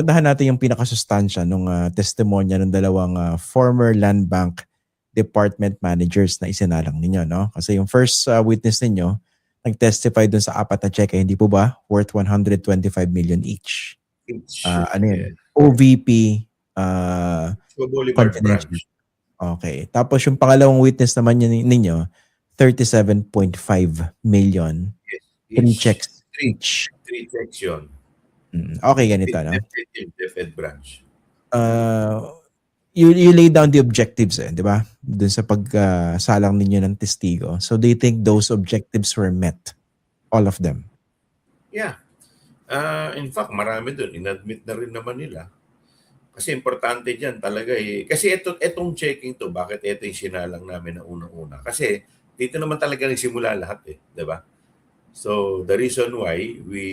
Puntahan natin yung pinakasustansya nung testimonya ng dalawang former Land Bank department managers na isinalang ninyo, no? Kasi yung first witness ninyo, nag-testify dun sa apat na cheque, hindi po ba? Worth 125 million each. Ano yun? Yeah. OVP So, Boulevard confidential. branch. Okay. Tapos yung pangalawang witness naman ninyo, 37.5 million. Yes. Three Each. checks Three. each. Three checks yun. Okay, ganito, no? DepEd branch. You lay down the objectives, di ba? Dun sa pagsalang ninyo ng testigo. So do you think those objectives were met? All of them? Yeah. In fact, marami dun. Inadmit na rin naman nila. Kasi importante dyan talaga eh. Kasi itong checking to, bakit ito yung sinalang namin na unang-una? Kasi dito naman talaga nagsimula lahat eh. Di ba? So, the reason why we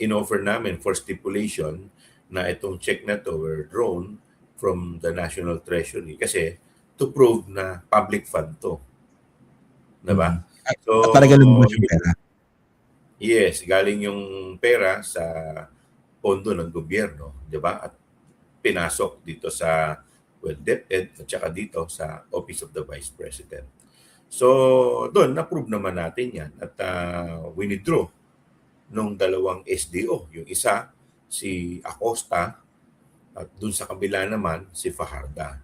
in-offer namin for stipulation na itong check na to were drawn from the National Treasury kasi to prove na public fund to. Diba? So, talaga lumabas yung pera? Yes, galing yung pera sa pondo ng gobyerno, diba? At pinasok dito sa DepEd at saka dito sa Office of the Vice President. So, doon, na-prove naman natin yan at winidraw nung dalawang SDO. Yung isa, si Acosta, at dun sa kabila naman, si Fajarda.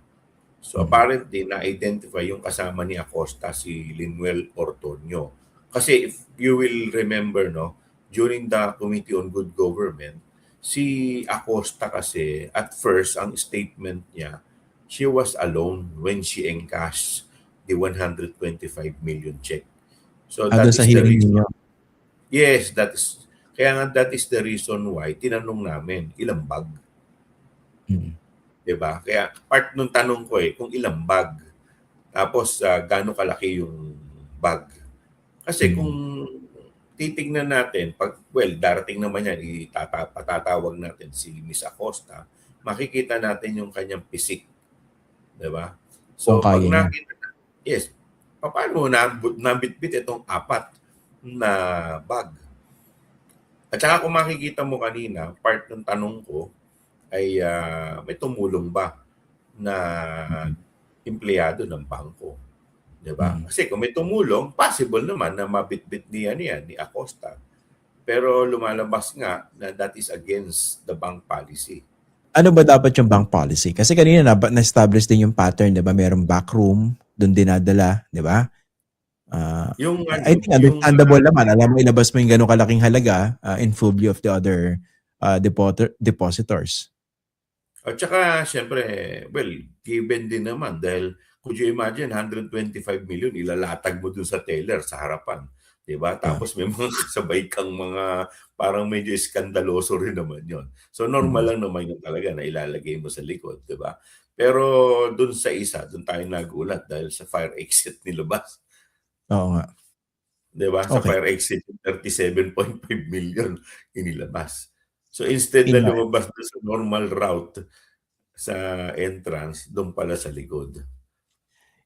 So apparently, na-identify yung kasama ni Acosta, si Linuel Ortonio. Kasi if you will remember, no, during the Committee on Good Government, si Acosta kasi, at first, ang statement niya, she was alone when she encashed the 125 million check. So that is the reason. Yes, kaya nga that is the reason why tinanong namin ilang bag. Diba? Kaya part nung tanong ko kung ilang bag. Tapos gaano kalaki yung bag. Kasi kung titignan natin, darating naman yan, patatawag natin si Miss Acosta, makikita natin yung kanyang pisik. Diba? So pag nakita, yes, paano nabitbit itong apat na bag? At saka kung makikita mo kanina, part ng tanong ko ay may tumulong ba na empleyado ng bangko? Diba? Kasi kung may tumulong, possible naman na mabitbit niya ni Acosta. Pero lumalabas nga na that is against the bank policy. Ano ba dapat yung bank policy? Kasi kanina na-establish din yung pattern, di ba? Merong backroom, doon dinadala, di ba? I think understandable naman. Alam mo, ilabas mo yung gano'ng kalaking halaga in full view of the other depositors. At saka, syempre, given din naman dahil could you imagine 125 million ilalatag mo dun sa teller sa harapan. Diba? Tapos may mga kasabay kang mga parang medyo iskandaloso rin naman yon. So normal lang naman yun talaga na ilalagay mo sa likod. Diba? Pero dun sa isa, dun tayo nagulat dahil sa fire exit nilabas. Oo nga. Diba? Sa fire exit, 37.5 million inilabas. So instead na lumabas sa normal route sa entrance, doon pala sa likod.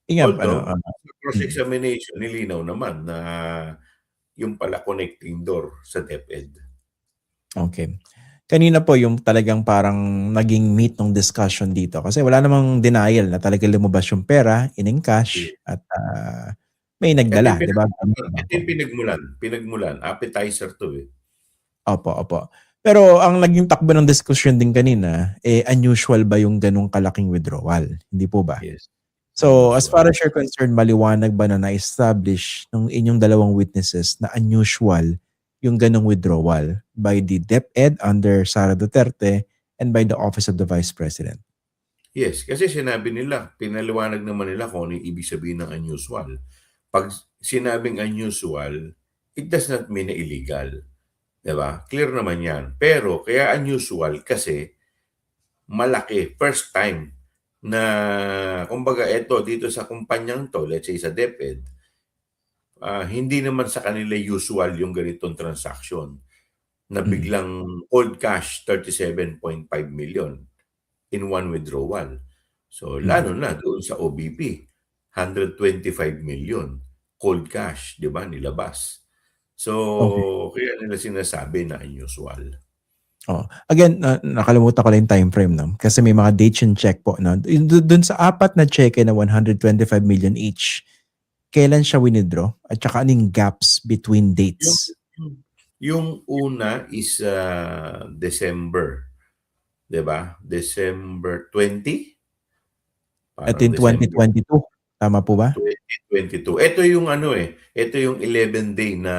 Although, sa cross-examination, nilinaw naman na yung pala connecting door sa DepEd. Okay. Kanina po yung talagang parang naging meat ng discussion dito kasi wala namang denial na talagang lumabas yung pera, in-encash at may nagdala, di ba? Ito yung pinagmulan. Appetizer to eh. Opo. Pero ang naging takbo ng discussion din kanina, unusual ba yung ganung kalaking withdrawal? Hindi po ba? Yes. So, as far as you're concerned, maliwanag ba na na-establish ng inyong dalawang witnesses na unusual yung ganung withdrawal by the DepEd under Sara Duterte and by the Office of the Vice President? Yes, kasi sinabi nila, pinaliwanag naman nila kung ano yung ibig sabihin ng unusual. Pag sinabing unusual, it does not mean na illegal. Diba? Clear naman yan. Pero kaya unusual kasi malaki, first time na, kumbaga dito sa kumpanyang to, let's say sa DepEd, hindi naman sa kanila usual yung ganitong transaction na biglang cold cash 37.5 million in one withdrawal. So lalo na doon sa OBP, 125 million cold cash, di ba, nilabas. So, Okay. kaya nila sinasabi na unusual. Oh. Again, nakalimutan ko lang yung time frame, no? Kasi may mga dates and check po, no? Dun sa apat na cheque na 125 million each, kailan siya winidraw? At saka anong gaps between Yung dates? yung una is December, 'di ba? December 20, At parang in December 2022, tama po ba? 2022. Ito yung ano ito yung 11 day na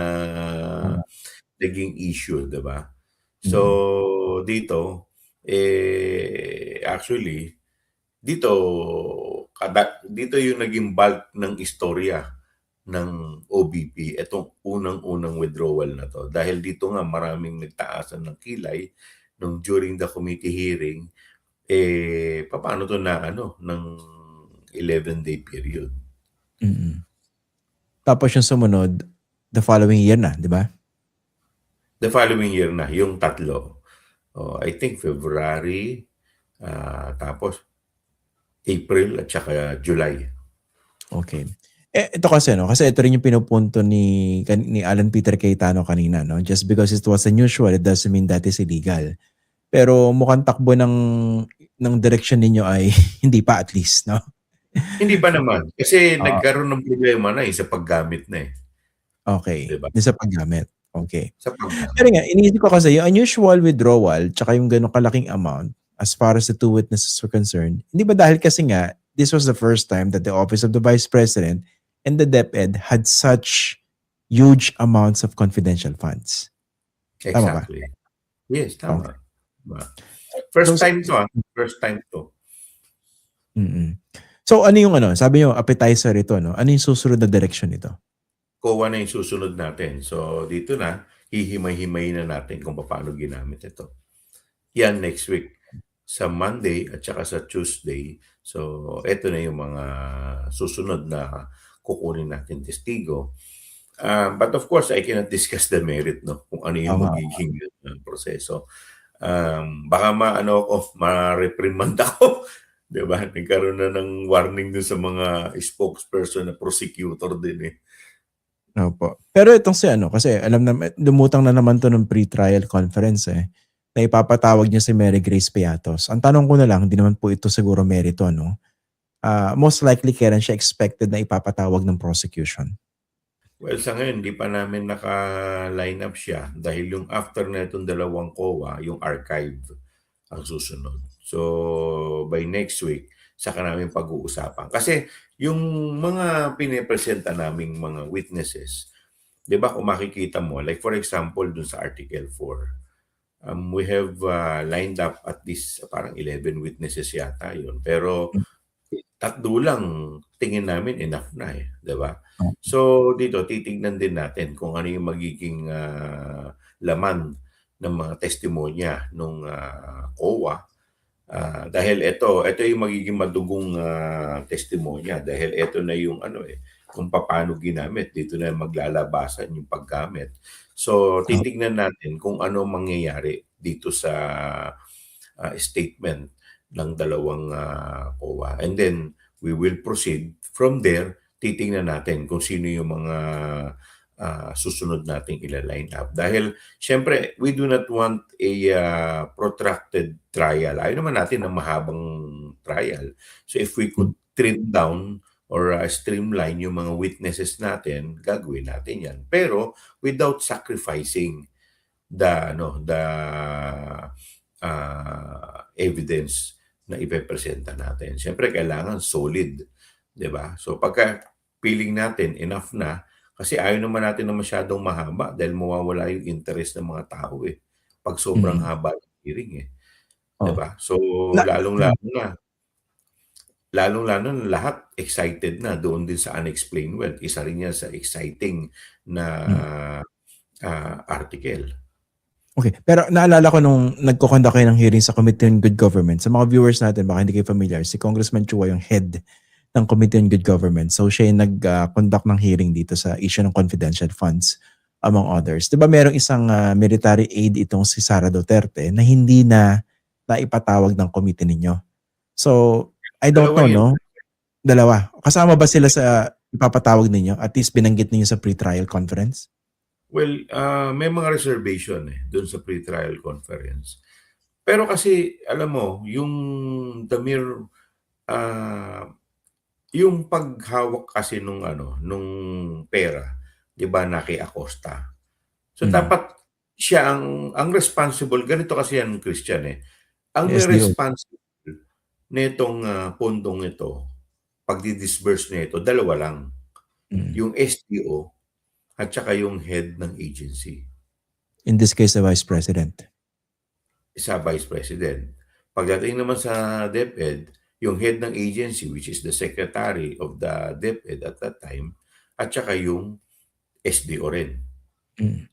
Tama. naging issue, 'di ba? So Mm. dito actually dito dito yung naging bulk ng istorya ng OBP, itong unang-unang withdrawal na 'to. Dahil dito nga maraming nagtaasan ng kilay nung during the committee hearing, papaano 'to na ano, ng 11-day period. Mm. Tapos yung sumunod, the following year na, di ba? The following year na, yung tatlo. Oh, I think February, tapos April at saka July. Okay. Ito kasi, no? Kasi ito rin yung pinupunto ni Alan Peter Cayetano kanina, no? Just because it was unusual, it doesn't mean that is illegal. Pero mukhang takbo ng direction ninyo ay hindi pa, at least, no? Hindi pa naman, kasi Oo. nagkaroon ng problema na, sa paggamit na, 'di Okay. ba? Yung sa paggamit. Okay. Sa Pero paggamit. nga, iniisip ko kasi yung unusual withdrawal tsaka yung gano'ng kalaking amount as far as the two witnesses were concerned, hindi ba dahil kasi nga this was the first time that the Office of the Vice President and the DepEd had such huge amounts of confidential funds. Tama ba? Exactly. Yes, Okay. tama. Diba? So, First time 'to, first time 'to. mm. So ano yung ano, sabi niyo appetizer ito, no? Ano yung susunod na direksyon nito? COA na yung susunod natin. So, dito na, hihimay-himayin na natin kung paano ginamit ito. Yan next week. Sa Monday at saka sa Tuesday. So, eto na yung mga susunod na kukunin natin testigo. But of course, I cannot discuss the merit, no? Kung ano yung Tama. magiging proseso. Baka ma-reprimand ako. 'Di ba? Nagkaroon na ng warning dun sa mga spokesperson na prosecutor din eh. Opo. Pero itong si ano, kasi alam na lumutang na naman 'to ng pre-trial conference, na ipapatawag niya si Mary Grace Piatos. Ang tanong ko na lang, hindi naman po ito siguro merito, no? Most likely kailan siya expected na ipapatawag ng prosecution? Well, sa ngayon hindi pa namin naka-line up siya dahil yung after na itong dalawang COA, yung archive ang susunod. So, by next week, saka namin pag-uusapan. Kasi yung mga pinipresenta naming mga witnesses, 'di ba kung makikita mo, like for example, dun sa Article 4, we have lined up at least parang 11 witnesses yata yun. Pero tatlo lang tingin namin enough na 'di ba? So dito titignan din natin kung ano yung magiging laman ng mga testimonya nung COA. Dahil ito yung magiging madugong testimonya dahil ito na yung ano kung paano ginamit. Dito na maglalabasan yung paggamit. So titignan natin kung ano mangyayari dito sa statement ng dalawang COA. And then we will proceed from there. Titingnan natin kung sino yung mga susunod nating ila-line up. Dahil syempre, we do not want a protracted trial. Ayaw naman natin ng mahabang trial. So if we could trim down or streamline yung mga witnesses natin, gagawin natin yan. Pero without sacrificing the evidence na ipepresenta natin. Siyempre kailangan solid, 'di ba? So pagka feeling natin enough na, kasi ayaw naman natin na masyadong mahaba dahil mawawala yung interest ng mga tao pag sobrang Mm. haba ng hearing 'di Oh. ba? So Na lalong-lalo na lahat excited na doon din sa unexplained wealth. Isa rin yan sa exciting na mm. article. Okay. Pero naalala ko nung nagko-conduct kayo ng hearing sa Committee on Good Government. Sa mga viewers natin, baka hindi kayo familiar, si Congressman Chua yung head ng Committee on Good Government. So siya yung nag-conduct ng hearing dito sa issue ng confidential funds among others. 'Di ba merong isang military aide itong si Sara Duterte na hindi na naipatawag ng committee ninyo? So, I don't Dalawa know, yun. no? Dalawa. Kasama ba sila sa ipapatawag ninyo? At least binanggit ninyo sa pre-trial conference? Well, may mga reservation doon sa pre-trial conference. Pero kasi alam mo, yung the mere, ah, yung paghawak kasi nung pera, 'di ba, na kay Acosta. So Mm. dapat siya ang responsible, ganito kasi yan, Christian, ang may SDO. responsible nitong, pondong ito, pagdi-disburse nito, dalawa lang, Mm. yung SDO at saka yung head ng agency. In this case, the Vice President. Sa Vice President. Pagdating naman sa DepEd, yung head ng agency, which is the secretary of the DepEd at that time, at saka yung SDO rin. Mm.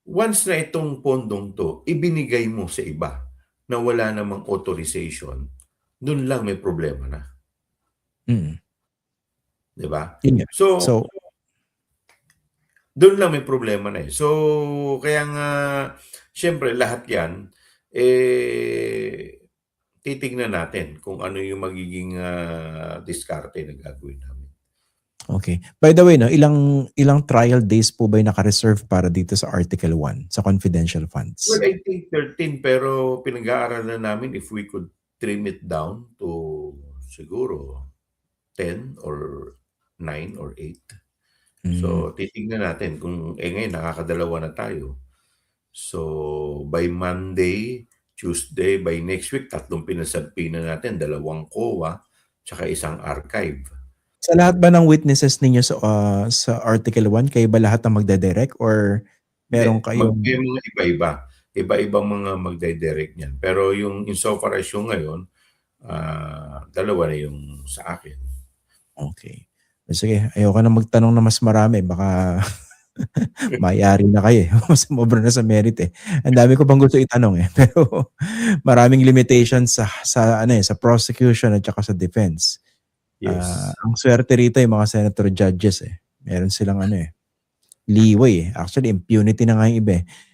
Once na itong pondong 'to, ibinigay mo sa iba na wala namang authorization, dun lang may problema na, Mm. 'di ba? Yun nga. So, So, dun lang may problema na. So, kaya nga siyempre lahat 'yan, titignan natin kung ano yung magiging, diskarte na gagawin namin. okay. By the way, no, ilang trial days po ba yung naka-reserve para dito sa Article 1 sa confidential Well, funds? I think 13, pero pinag-aaralan namin if we could trim it down to siguro 10 or 9 or 8. Mm. So, titignan natin kung ngayon nakakadalawa na tayo. So, by Monday, Tuesday, by next week, 3 pinasagpi na natin, 2 COA, tsaka 1 archive. Sa lahat ba ng witnesses ninyo sa Article 1, kayo ba lahat ang magde-direct or meron Hindi, kayong may mga iba-iba. Iba-ibang mga magdi-direct niyan. Pero yung insofar as yung ngayon, 2 na yung sa akin. okay. Sige, ayoko na magtanong na mas marami baka mayari na kayo, sumobra na sa merit, Ang dami ko pang gusto itanong, pero maraming limitations sa ano, sa prosecution at saka sa defense. Yes. Ang swerte rito yung mga senator judges, Meron silang ano, leeway, Actually, impunity na nga yung iba,